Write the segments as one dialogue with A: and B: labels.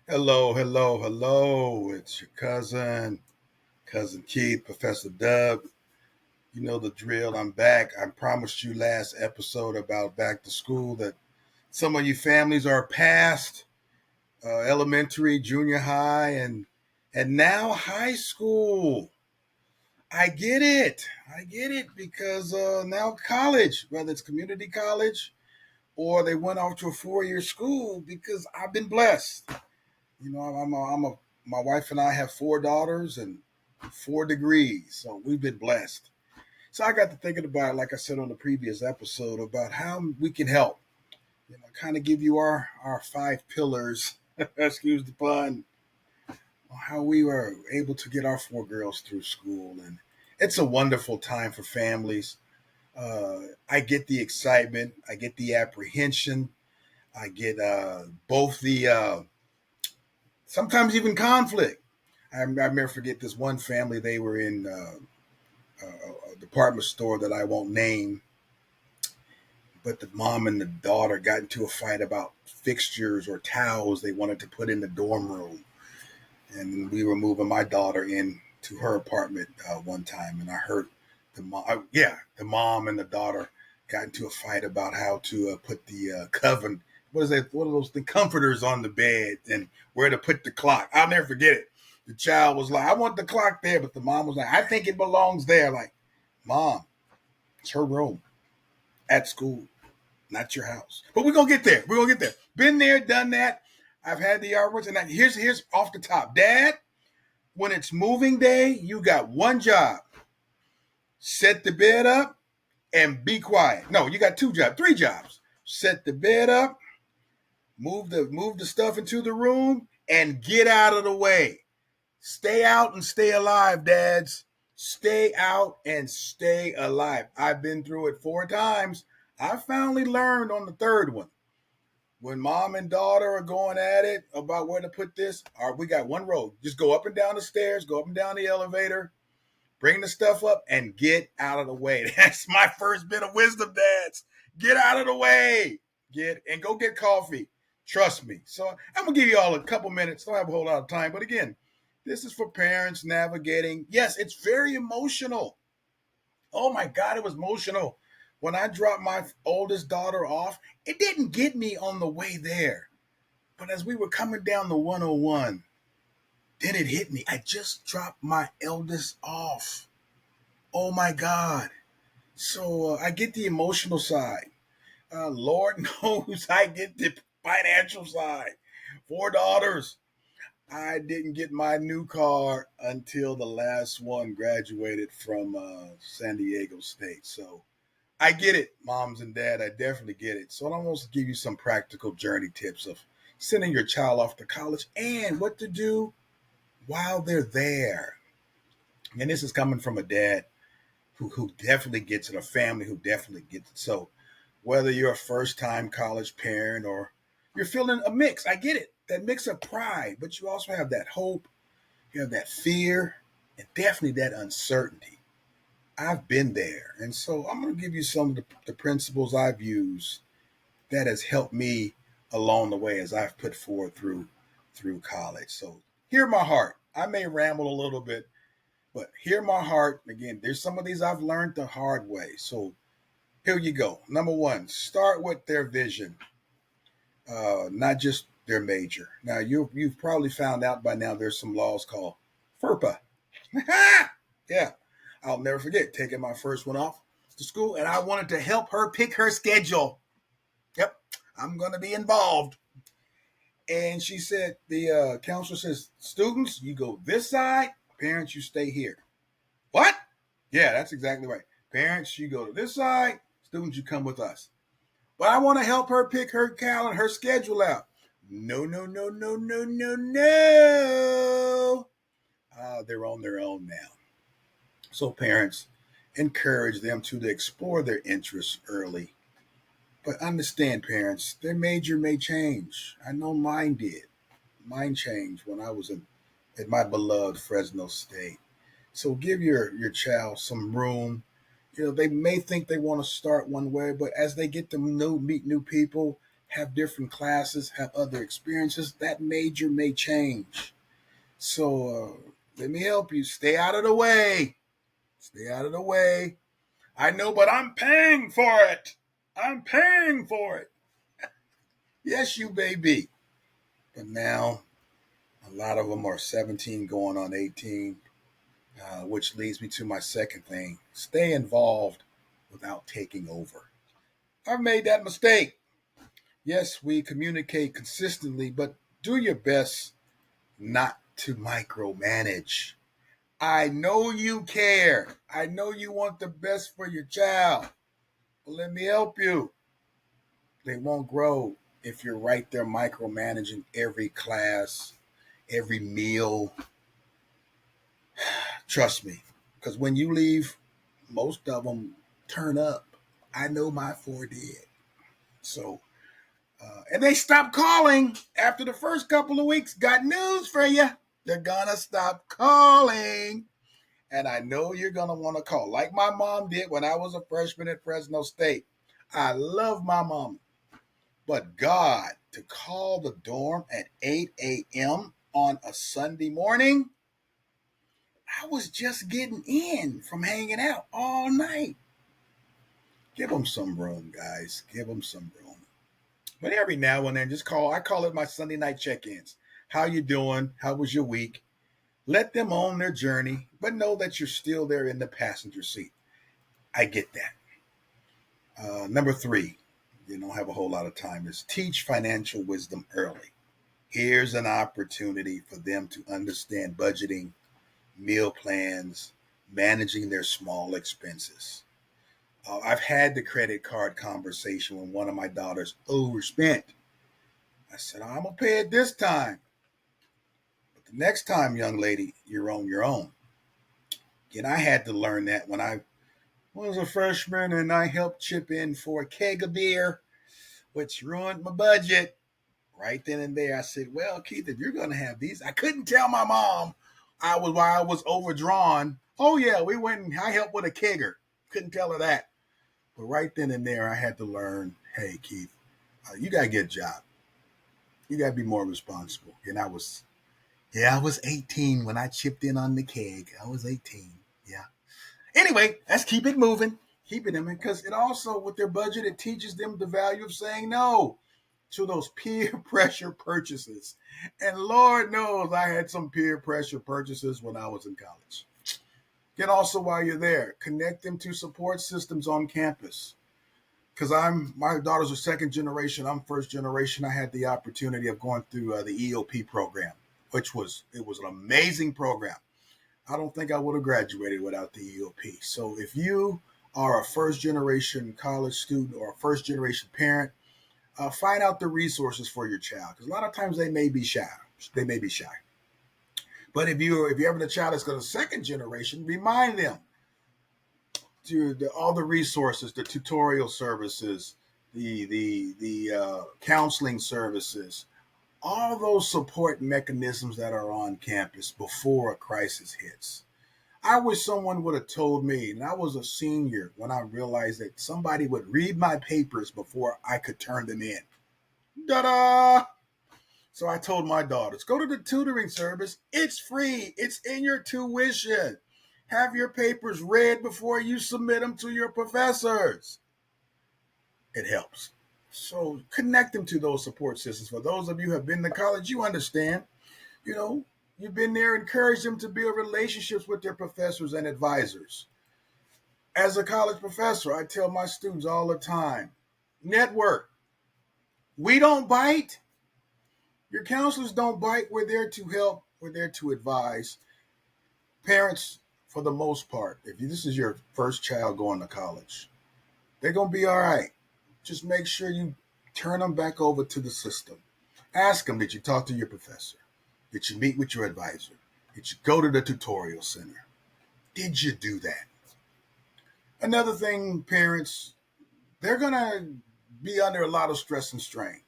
A: Hello, hello, hello. It's your cousin Keith, Professor Dub. You know the drill. I'm back. I promised you last episode about back to school that some of you families are past elementary, junior high, and now high school. I get it. I get it because now college, whether it's community college or they went off to a 4-year school, because I've been blessed. My wife and I have 4 daughters and 4 degrees, so we've been blessed. So I got to thinking about, like I said on the previous episode, about how we can help. Kind of give you our 5 pillars. Excuse the pun. On how we were able to get our 4 girls through school, and it's a wonderful time for families. I get the excitement, I get the apprehension, I get both the sometimes even conflict. I never forget this one family. They were in a department store that I won't name, but the mom and the daughter got into a fight about fixtures or towels they wanted to put in the dorm room. And we were moving my daughter in to her apartment one time, and I heard the mom and the daughter got into a fight about how to put the coven. What is that? What are those? The comforters on the bed and where to put the clock. I'll never forget it. The child was like, "I want the clock there," but the mom was like, "I think it belongs there." Like, mom, it's her room at school, not your house. But we're gonna get there. We're gonna get there. Been there, done that. I've had the arguments, and here's off the top, Dad. When it's moving day, you got one job: set the bed up and be quiet. No, you got 2 jobs, 3 jobs. Set the bed up, move the stuff into the room, and get out of the way. Stay out and stay alive, dads. Stay out and stay alive. I've been through it 4 times. I finally learned on the third one. When mom and daughter are going at it about where to put this, all right, we got one road. Just go up and down the stairs, go up and down the elevator, bring the stuff up, and get out of the way. That's my first bit of wisdom, dads. Get out of the way. Go get coffee. Trust me. So I'm gonna give you all a couple minutes. Don't have a whole lot of time, but again, this is for parents navigating. Yes, it's very emotional. Oh my God, it was emotional. When I dropped my oldest daughter off, it didn't get me on the way there. But as we were coming down the 101, then it hit me. I just dropped my eldest off. Oh my God. So I get the emotional side. Lord knows I get the financial side. 4 daughters. I didn't get my new car until the last one graduated from San Diego State. So I get it, moms and dad. I definitely get it. So I'm going to give you some practical journey tips of sending your child off to college and what to do while they're there. And this is coming from a dad who definitely gets it, a family who definitely gets it. So whether you're a first time college parent or you're feeling a mix, I get it. That mix of pride, but you also have that hope, you have that fear, and definitely that uncertainty. I've been there. And so I'm going to give you some of the principles I've used that has helped me along the way as I've put forward through college. So hear my heart. I may ramble a little bit, but hear my heart. Again, there's some of these I've learned the hard way. So here you go. Number one, start with their vision, not just their major. Now you've probably found out by now there's some laws called FERPA. Yeah, I'll never forget taking my first one off to school, and I wanted to help her pick her schedule. Yep, I'm going to be involved. And she said, the counselor says, students, you go this side, parents, you stay here. What? Yeah, that's exactly right. Parents, you go to this side, students, you come with us. But I want to help her pick her calendar, her schedule out. No, no, no, no, no, no, no. They're on their own now. So parents, encourage them to explore their interests early. But understand, parents, their major may change. I know mine did. Mine changed when I was at my beloved Fresno State. So give your child some room. They may think they want to start one way, but as they get to meet new people, have different classes, have other experiences. That major may change. So let me help you. Stay out of the way. Stay out of the way. I know, but I'm paying for it. I'm paying for it. Yes, you may be. But now, a lot of them are 17 going on 18, which leads me to my second thing. Stay involved without taking over. I've made that mistake. Yes, we communicate consistently, but do your best not to micromanage. I know you care. I know you want the best for your child. But let me help you. They won't grow if you're right there micromanaging every class, every meal. Trust me. Because when you leave, most of them turn up. I know my four did. So, and they stopped calling after the first couple of weeks. Got news for you. They're going to stop calling. And I know you're going to want to call, like my mom did when I was a freshman at Fresno State. I love my mom. But God, to call the dorm at 8 a.m. on a Sunday morning, I was just getting in from hanging out all night. Give them some room, guys. Give them some room. But every now and then, just call. I call it my Sunday night check-ins. How you doing? How was your week? Let them own their journey, but know that you're still there in the passenger seat. I get that. Number 3, you don't have a whole lot of time, is teach financial wisdom early. Here's an opportunity for them to understand budgeting, meal plans, managing their small expenses. I've had the credit card conversation when one of my daughters overspent. I said, I'm going to pay it this time. But the next time, young lady, you're on your own. And I had to learn that when I was a freshman and I helped chip in for a keg of beer, which ruined my budget. Right then and there, I said, well, Keith, if you're going to have these, I couldn't tell my mom while I was overdrawn. Oh, yeah, we went and I helped with a kegger. Couldn't tell her that. But right then and there, I had to learn, hey, Keith, you got to get a job. You got to be more responsible. And I was 18 when I chipped in on the keg. I was 18. Yeah. Anyway, let's keep it moving. Keep it in, because it also, with their budget, it teaches them the value of saying no to those peer pressure purchases. And Lord knows I had some peer pressure purchases when I was in college. Then also, while you're there, connect them to support systems on campus. Because my daughters are second generation, I'm first generation. I had the opportunity of going through the EOP program, it was an amazing program. I don't think I would have graduated without the EOP. So if you are a first generation college student or a first generation parent, find out the resources for your child, because a lot of times they may be shy. But if you're having a child that's going to second generation, remind them to all the resources, the tutorial services, the counseling services, all those support mechanisms that are on campus before a crisis hits. I wish someone would have told me, and I was a senior when I realized that somebody would read my papers before I could turn them in. Da-da! So I told my daughters, go to the tutoring service. It's free. It's in your tuition. Have your papers read before you submit them to your professors. It helps. So connect them to those support systems. For those of you who have been to college, you understand. You've been there. Encourage them to build relationships with their professors and advisors. As a college professor, I tell my students all the time, network. We don't bite. Your counselors don't bite. We're there to help. We're there to advise. Parents, for the most part, if this is your first child going to college, they're going to be all right. Just make sure you turn them back over to the system. Ask them, did you talk to your professor? Did you meet with your advisor? Did you go to the tutorial center? Did you do that? Another thing, parents, they're going to be under a lot of stress and strain.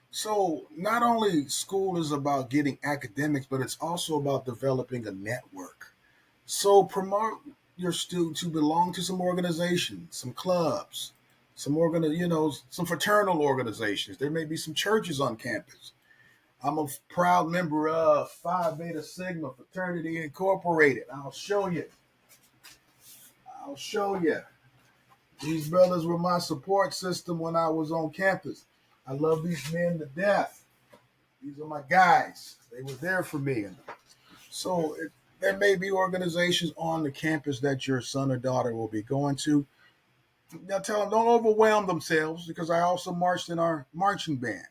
A: So not only school is about getting academics, but it's also about developing a network. So promote your students who belong to some organizations, some clubs, some fraternal organizations. There may be some churches on campus. I'm a proud member of Phi Beta Sigma Fraternity Incorporated. I'll show you. I'll show you. These brothers were my support system when I was on campus. I love these men to death. These are my guys. They were there for me. So there may be organizations on the campus that your son or daughter will be going to. Now tell them don't overwhelm themselves, because I also marched in our marching band.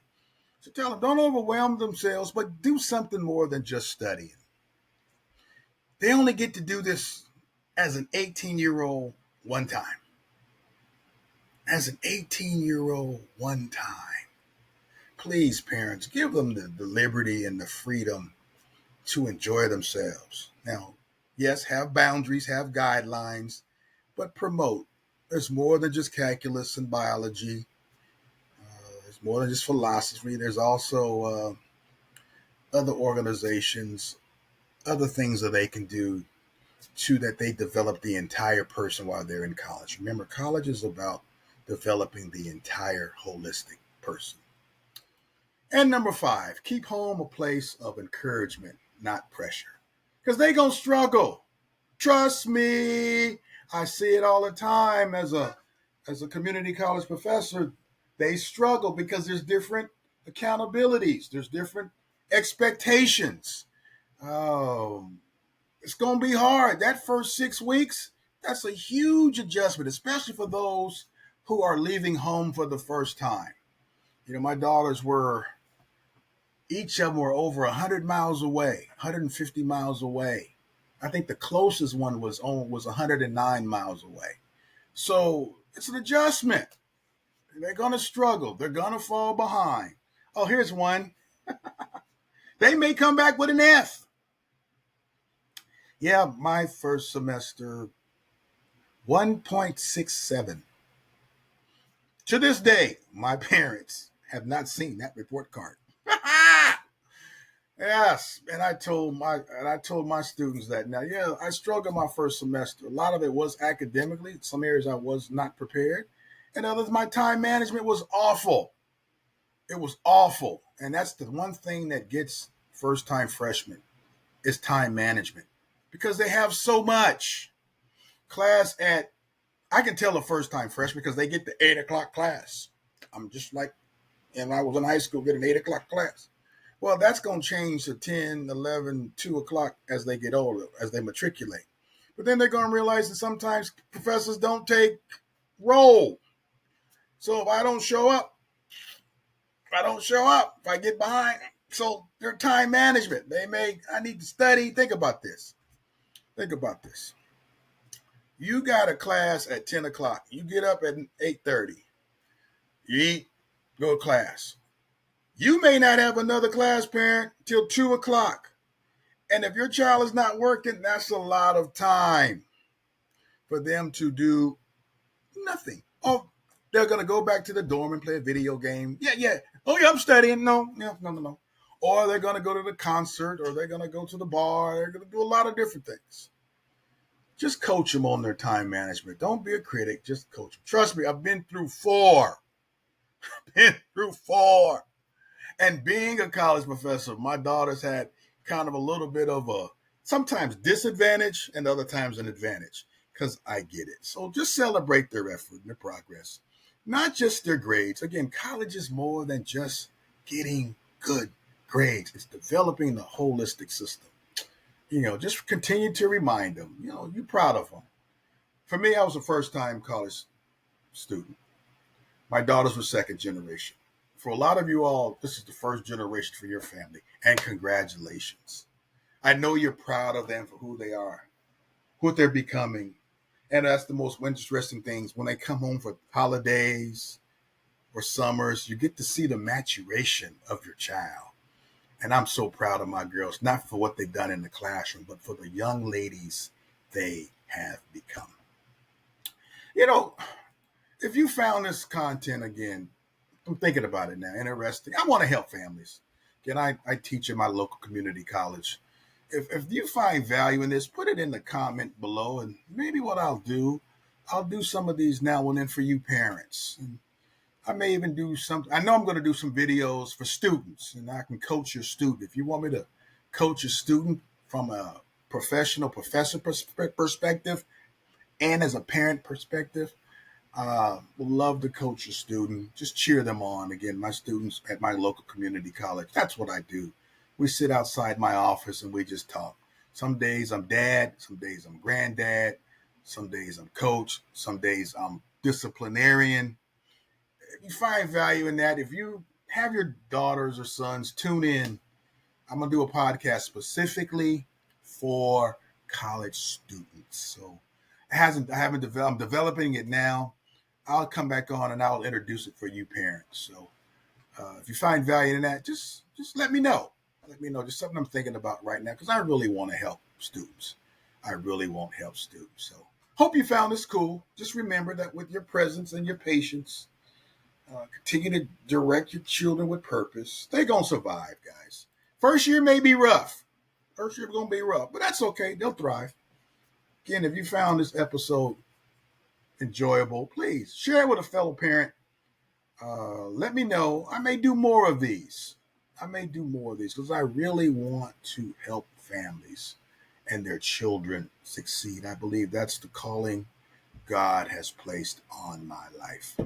A: So tell them don't overwhelm themselves, but do something more than just studying. They only get to do this as an 18-year-old one time. As an 18-year-old one time. Please, parents, give them the liberty and the freedom to enjoy themselves. Now, yes, have boundaries, have guidelines, but promote. There's more than just calculus and biology. There's more than just philosophy. There's also other organizations, other things that they can do to that they develop the entire person while they're in college. Remember, college is about developing the entire holistic person. And number 5, keep home a place of encouragement, not pressure. Because they're going to struggle. Trust me. I see it all the time as a community college professor. They struggle because there's different accountabilities. There's different expectations. It's going to be hard. That first 6 weeks, that's a huge adjustment, especially for those who are leaving home for the first time. My daughters each of them were over 100 miles away, 150 miles away. I think the closest one was 109 miles away. So it's an adjustment. They're going to struggle. They're going to fall behind. Oh, here's one. They may come back with an F. Yeah, my first semester, 1.67. To this day, my parents have not seen that report card. Yes, and I told my students that. Now, yeah, I struggled my first semester. A lot of it was academically. Some areas I was not prepared, and others my time management was awful. It was awful, and that's the one thing that gets first-time freshmen is time management, because they have so much class at. I can tell a first-time freshman because they get the 8:00 class. I'm just like, and I was in high school, get an 8:00 class. Well, that's going to change to 10, 11, 2 o'clock as they get older, as they matriculate. But then they're going to realize that sometimes professors don't take roll. So if I don't show up, if I get behind, so their time management, I need to study. Think about this. You got a class at 10 o'clock. You get up at 8:30. You eat, go to class. You may not have another class, parent, till 2 o'clock. And if your child is not working, that's a lot of time for them to do nothing. Oh, they're going to go back to the dorm and play a video game. Yeah. Oh, yeah, I'm studying. No. Or they're going to go to the concert, or they're going to go to the bar. They're going to do a lot of different things. Just coach them on their time management. Don't be a critic. Just coach them. Trust me, I've been through 4. And being a college professor, my daughters had kind of a little bit of a sometimes disadvantage and other times an advantage, because I get it. So just celebrate their effort and their progress, not just their grades. Again, college is more than just getting good grades. It's developing the holistic system. Just continue to remind them, you're proud of them. For me, I was a first-time college student. My daughters were second generation. For a lot of you all, this is the first generation for your family, and congratulations. I know you're proud of them for who they are, what they're becoming, and that's the most interesting things. When they come home for holidays or summers, you get to see the maturation of your child. And I'm so proud of my girls, not for what they've done in the classroom, but for the young ladies they have become. If you found this content, again, I'm thinking about it now, interesting. I want to help families. Again, I teach in my local community college. If you find value in this, put it in the comment below, and maybe what I'll do, I'll do some of these now and then for you parents. And I may even do some. I know I'm going to do some videos for students, and I can coach your student. If you want me to coach a student from a professional professor perspective and as a parent perspective, would love to coach a student. Just cheer them on. Again, my students at my local community college. That's what I do. We sit outside my office and we just talk. Some days I'm dad. Some days I'm granddad. Some days I'm coach. Some days I'm disciplinarian. If you find value in that, if you have your daughters or sons tune in, I'm going to do a podcast specifically for college students. So I haven't developed, I'm developing it now. I'll come back on and I'll introduce it for you parents. So if you find value in that, just let me know. Let me know. Just something I'm thinking about right now because I really want to help students. I really want to help students. So hope you found this cool. Just remember that with your presence and your patience, continue to direct your children with purpose. They're going to survive, guys. First year may be rough. First year going to be rough, but that's okay. They'll thrive. Again, if you found this episode enjoyable, please share it with a fellow parent. Let me know. I may do more of these. Because I really want to help families and their children succeed. I believe that's the calling God has placed on my life.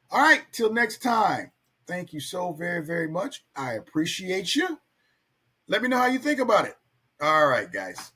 A: All right, till next time. Thank you so very, very much. I appreciate you. Let me know how you think about it. All right, guys.